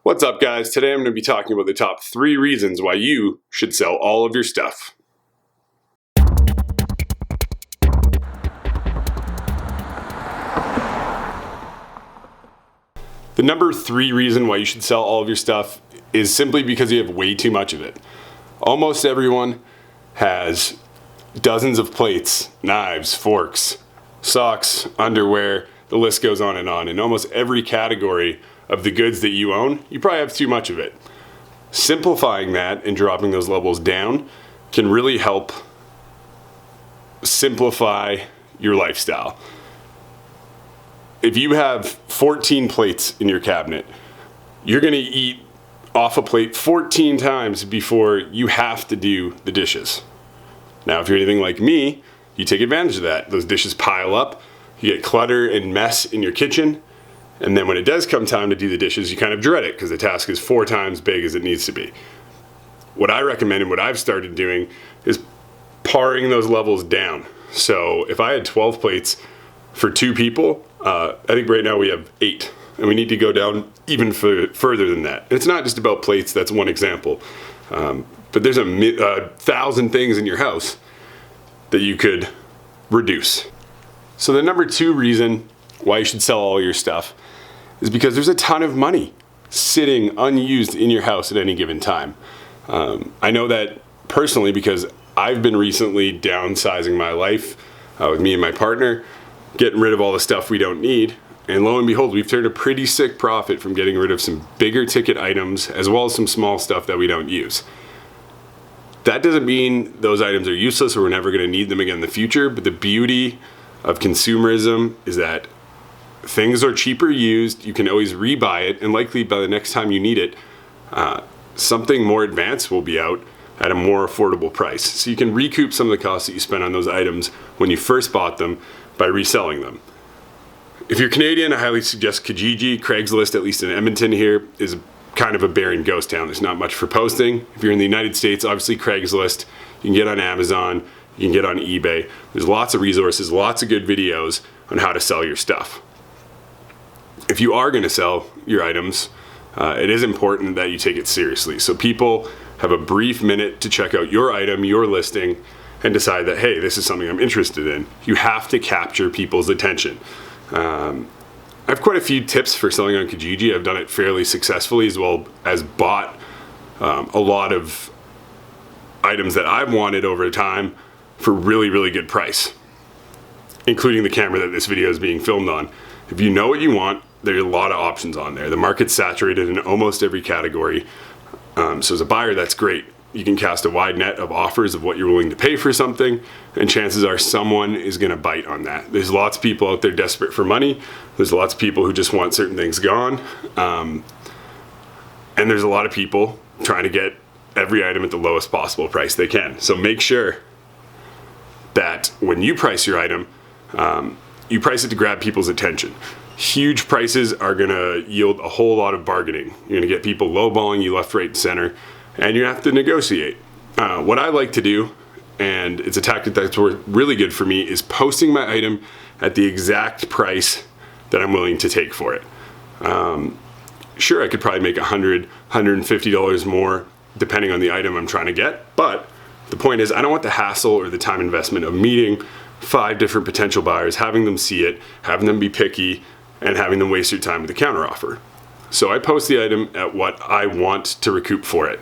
What's up, guys? Today I'm going to be talking about the top 3 reasons why you should sell all of your stuff. The number 3 reason why you should sell all of your stuff is simply because you have way too much of it. Almost everyone has dozens of plates, knives, forks, socks, underwear, the list goes on. In almost every category of the goods that you own, you probably have too much of it. Simplifying that and dropping those levels down can really help simplify your lifestyle. If you have 14 plates in your cabinet, you're going to eat off a plate 14 times before you have to do the dishes. Now, if you're anything like me, you take advantage of that. Those dishes pile up, you get clutter and mess in your kitchen, and then when it does come time to do the dishes, you kind of dread it because the task is 4 times big as it needs to be. What I recommend and what I've started doing is paring those levels down. So if I had 12 plates for 2 people, I think right now we have 8, and we need to go down even further than that. And it's not just about plates, that's one example. But there's 1,000 things in your house that you could reduce. So the number 2 reason why you should sell all your stuff is because there's a ton of money sitting unused in your house at any given time. I know that personally because I've been recently downsizing my life with me and my partner, getting rid of all the stuff we don't need. And lo and behold, we've turned a pretty sick profit from getting rid of some bigger ticket items as well as some small stuff that we don't use. That doesn't mean those items are useless or we're never going to need them again in the future, but the beauty of consumerism is that things are cheaper used, you can always rebuy it, and likely by the next time you need it, something more advanced will be out at a more affordable price. So you can recoup some of the costs that you spent on those items when you first bought them by reselling them. If you're Canadian, I highly suggest Kijiji. Craigslist, at least in Edmonton here, is kind of a barren ghost town. There's not much for posting. If you're in the United States, obviously Craigslist, you can get on Amazon, you can get on eBay. There's lots of resources, lots of good videos on how to sell your stuff. If you are going to sell your items, it is important that you take it seriously. So people have a brief minute to check out your item, your listing, and decide that, hey, this is something I'm interested in. You have to capture people's attention. I have quite a few tips for selling on Kijiji. I've done it fairly successfully, as well as bought a lot of items that I've wanted over time for really, really good price, including the camera that this video is being filmed on. If you know what you want, there are a lot of options on there. The market's saturated in almost every category. So as a buyer, that's great. You can cast a wide net of offers of what you're willing to pay for something, and chances are someone is going to bite on that. There's lots of people out there desperate for money. There's lots of people who just want certain things gone. And there's a lot of people trying to get every item at the lowest possible price they can. So make sure that when you price your item, you price it to grab people's attention. Huge prices are going to yield a whole lot of bargaining. You're going to get people lowballing you left, right, and center, and you have to negotiate. What I like to do, and it's a tactic that's worked really good for me, is posting my item at the exact price that I'm willing to take for it. Sure, I could probably make $100, $150 more depending on the item I'm trying to get, but the point is I don't want the hassle or the time investment of meeting 5 different potential buyers, having them see it, having them be picky, and having them waste your time with a counteroffer. So I post the item at what I want to recoup for it.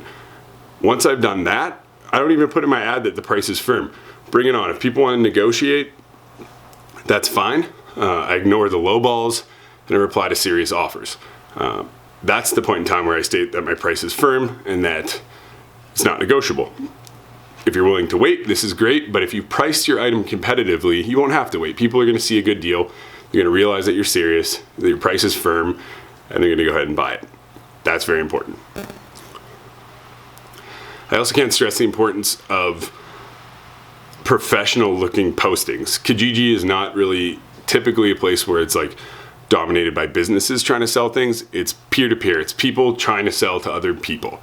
Once I've done that, I don't even put in my ad that the price is firm. Bring it on. If people want to negotiate, that's fine. I ignore the low balls and I reply to serious offers. That's the point in time where I state that my price is firm and that it's not negotiable. If you're willing to wait, this is great, but if you priced your item competitively, you won't have to wait. People are going to see a good deal. You're going to realize that you're serious, that your price is firm, and they're going to go ahead and buy it. That's very important. I also can't stress the importance of professional looking postings. Kijiji is not really typically a place where it's like dominated by businesses trying to sell things. It's peer-to-peer. It's people trying to sell to other people.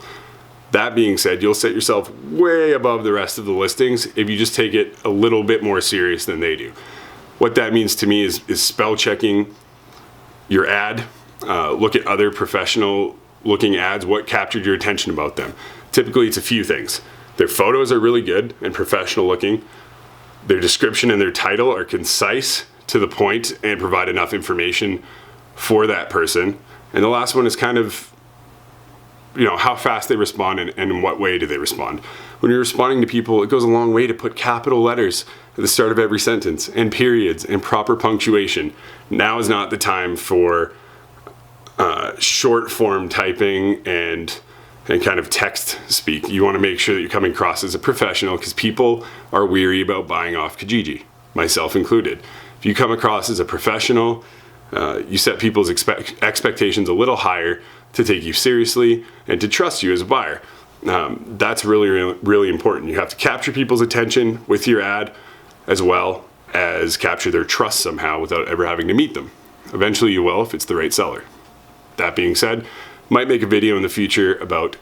That being said, you'll set yourself way above the rest of the listings if you just take it a little bit more serious than they do. What that means to me is spell checking your ad, look at other professional looking ads, what captured your attention about them? Typically, it's a few things. Their photos are really good and professional looking. Their description and their title are concise, to the point, and provide enough information for that person. And the last one is kind of, how fast they respond and in what way do they respond. When you're responding to people, it goes a long way to put capital letters at the start of every sentence, and periods, and proper punctuation. Now is not the time for short form typing and kind of text speak. You want to make sure that you're coming across as a professional, because people are weary about buying off Kijiji, myself included. If you come across as a professional, you set people's expectations a little higher to take you seriously and to trust you as a buyer. That's really, really, really important. You have to capture people's attention with your ad, as well as capture their trust somehow without ever having to meet them. Eventually you will, if it's the right seller. That being said, might make a video in the future about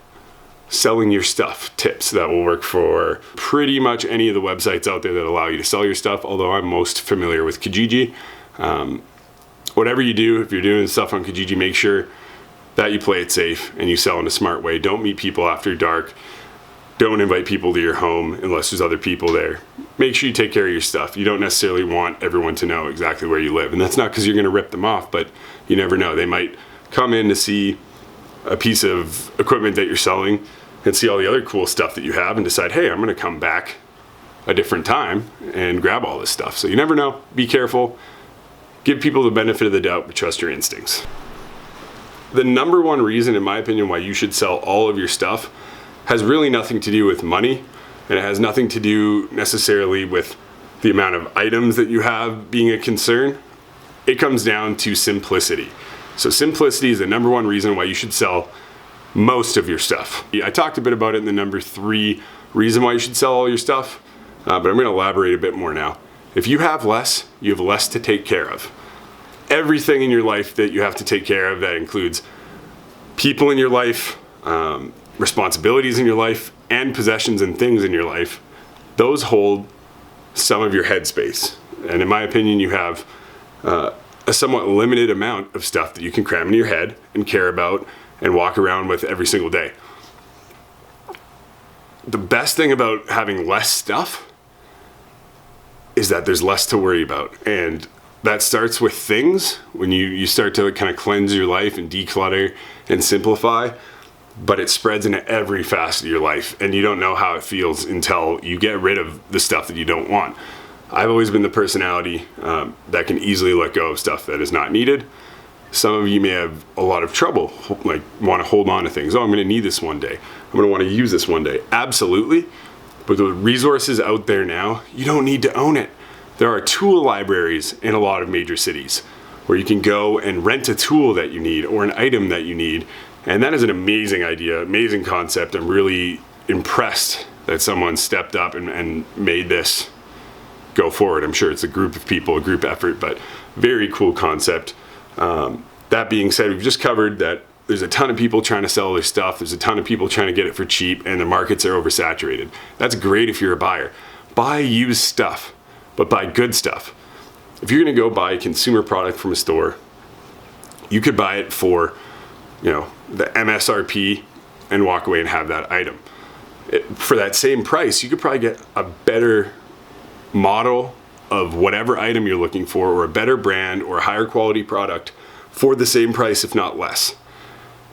selling your stuff tips that will work for pretty much any of the websites out there that allow you to sell your stuff, although I'm most familiar with Kijiji. Whatever you do, if you're doing stuff on Kijiji, make sure that you play it safe and you sell in a smart way. Don't meet people after dark. Don't invite people to your home unless there's other people there. Make sure you take care of your stuff. You don't necessarily want everyone to know exactly where you live. And that's not because you're going to rip them off, but you never know. They might come in to see a piece of equipment that you're selling and see all the other cool stuff that you have and decide, hey, I'm going to come back a different time and grab all this stuff. So you never know. Be careful. Give people the benefit of the doubt, but trust your instincts. The number one reason, in my opinion, why you should sell all of your stuff has really nothing to do with money, and it has nothing to do necessarily with the amount of items that you have being a concern. It comes down to simplicity. So simplicity is the number one reason why you should sell most of your stuff. I talked a bit about it in the number 3 reason why you should sell all your stuff, but I'm going to elaborate a bit more now. If you have less, you have less to take care of. Everything in your life that you have to take care of, that includes people in your life, responsibilities in your life, and possessions and things in your life, those hold some of your headspace. And in my opinion, you have a somewhat limited amount of stuff that you can cram in your head and care about and walk around with every single day. The best thing about having less stuff is that there's less to worry about. And that starts with things, when you start to kind of cleanse your life and declutter and simplify, but it spreads into every facet of your life, and you don't know how it feels until you get rid of the stuff that you don't want. I've always been the personality that can easily let go of stuff that is not needed. Some of you may have a lot of trouble, like want to hold on to things. Oh, I'm going to need this one day. I'm going to want to use this one day. Absolutely. But the resources out there now, you don't need to own it. There are tool libraries in a lot of major cities where you can go and rent a tool that you need or an item that you need. And that is an amazing idea, amazing concept. I'm really impressed that someone stepped up and made this go forward. I'm sure it's a group of people, a group effort, but very cool concept. That being said, we've just covered that there's a ton of people trying to sell their stuff. There's a ton of people trying to get it for cheap, and the markets are oversaturated. That's great if you're a buyer. Buy used stuff, but buy good stuff. If you're going to go buy a consumer product from a store, you could buy it for, the MSRP and walk away and have that item. For that same price, you could probably get a better model of whatever item you're looking for, or a better brand or a higher quality product for the same price, if not less.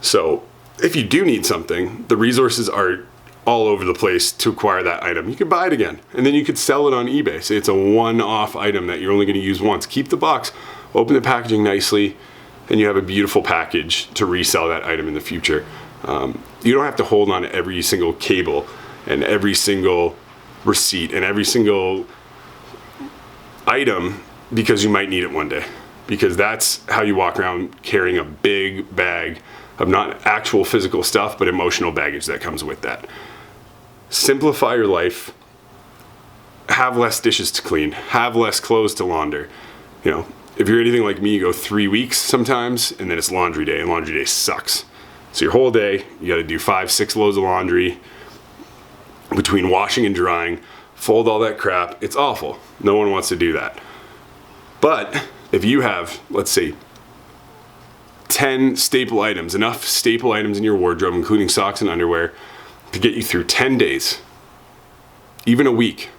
So if you do need something, the resources are all over the place to acquire that item. You could buy it again, and then you could sell it on eBay. Say it's a one-off item that you're only going to use once. Keep the box, open the packaging nicely, and you have a beautiful package to resell that item in the future. You don't have to hold on to every single cable and every single receipt and every single item because you might need it one day. Because that's how you walk around carrying a big bag of not actual physical stuff, but emotional baggage that comes with that. Simplify your life. Have less dishes to clean. Have less clothes to launder. If you're anything like me, you go 3 weeks sometimes, and then it's laundry day, and laundry day sucks. So your whole day, you got to do 5-6 loads of laundry between washing and drying, fold all that crap. It's awful. No one wants to do that. But if you have, let's say, 10 staple items, enough staple items in your wardrobe, including socks and underwear, to get you through 10 days, even a week.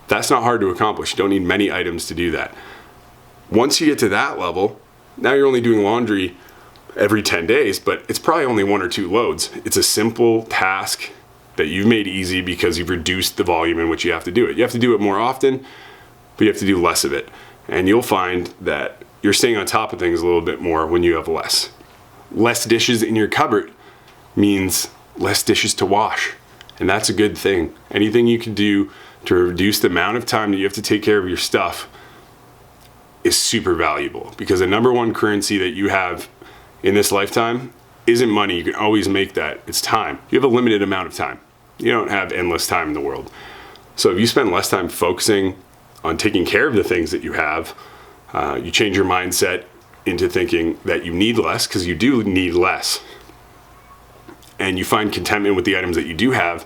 That's not hard to accomplish. You don't need many items to do that. Once you get to that level, now you're only doing laundry every 10 days, but it's probably only 1 or 2 loads. It's a simple task that you've made easy because you've reduced the volume in which you have to do it. You have to do it more often, but you have to do less of it. And you'll find that you're staying on top of things a little bit more when you have less. Less dishes in your cupboard means less dishes to wash. And that's a good thing. Anything you can do to reduce the amount of time that you have to take care of your stuff is super valuable, because the number one currency that you have in this lifetime isn't money. You can always make that. It's time. You have a limited amount of time. You don't have endless time in the world. So if you spend less time focusing on taking care of the things that you have, you change your mindset into thinking that you need less, because you do need less. And you find contentment with the items that you do have,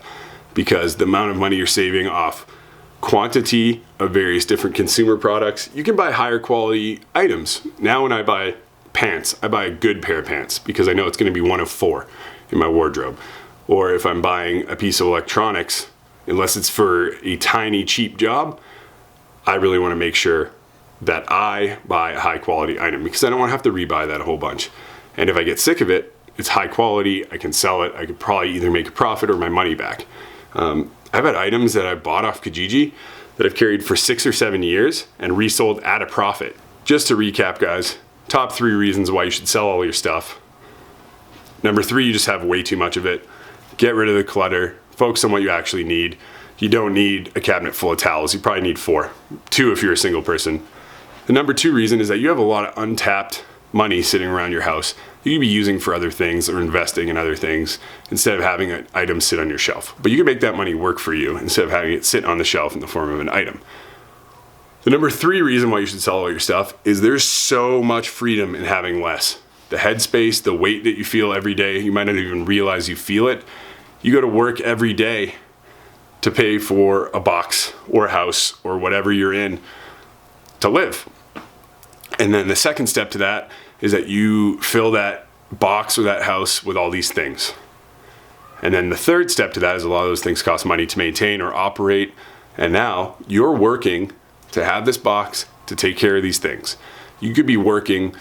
because the amount of money you're saving off quantity of various different consumer products, you can buy higher quality items. Now when I buy pants, I buy a good pair of pants because I know it's going to be 1 of 4 in my wardrobe. Or if I'm buying a piece of electronics, unless it's for a tiny cheap job, I really want to make sure that I buy a high quality item, because I don't want to have to rebuy that a whole bunch. And if I get sick of it, it's high quality, I can sell it, I could probably either make a profit or my money back. I've had items that I bought off Kijiji that I've carried for 6 or 7 years and resold at a profit. Just to recap, guys, top 3 reasons why you should sell all your stuff. Number 3, you just have way too much of it. Get rid of the clutter, focus on what you actually need. You don't need a cabinet full of towels, you probably need 4. 2 if you're a single person. The number 2 reason is that you have a lot of untapped money sitting around your house you could be using for other things or investing in other things instead of having an item sit on your shelf. But you can make that money work for you instead of having it sit on the shelf in the form of an item. The number 3 reason why you should sell all your stuff is there's so much freedom in having less. The headspace, the weight that you feel every day, you might not even realize you feel it. You go to work every day to pay for a box or a house or whatever you're in to live. And then the second step to that is that you fill that box or that house with all these things. And then the third step to that is a lot of those things cost money to maintain or operate. And now you're working to have this box to take care of these things. You could be working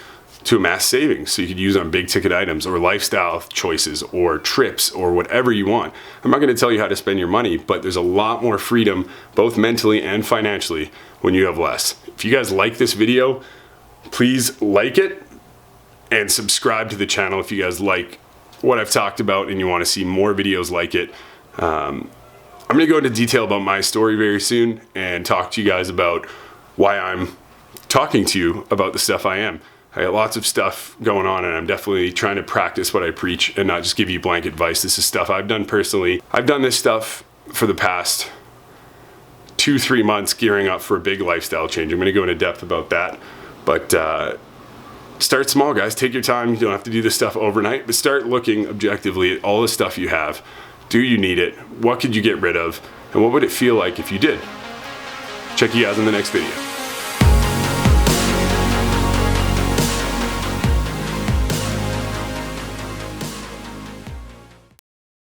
to amass savings so you could use on big ticket items or lifestyle choices or trips or whatever you want. I'm not going to tell you how to spend your money, but there's a lot more freedom both mentally and financially when you have less. If you guys like this video, please like it and subscribe to the channel if you guys like what I've talked about and you want to see more videos like it. I'm going to go into detail about my story very soon and talk to you guys about why I'm talking to you about the stuff I am. I got lots of stuff going on, and I'm definitely trying to practice what I preach and not just give you blanket advice. This is stuff I've done personally. I've done this stuff for the past 2-3 months gearing up for a big lifestyle change. I'm going to go into depth about that. But start small, guys. Take your time. You don't have to do this stuff overnight, but start looking objectively at all the stuff you have. Do you need it? What could you get rid of? And what would it feel like if you did? Check you guys in the next video.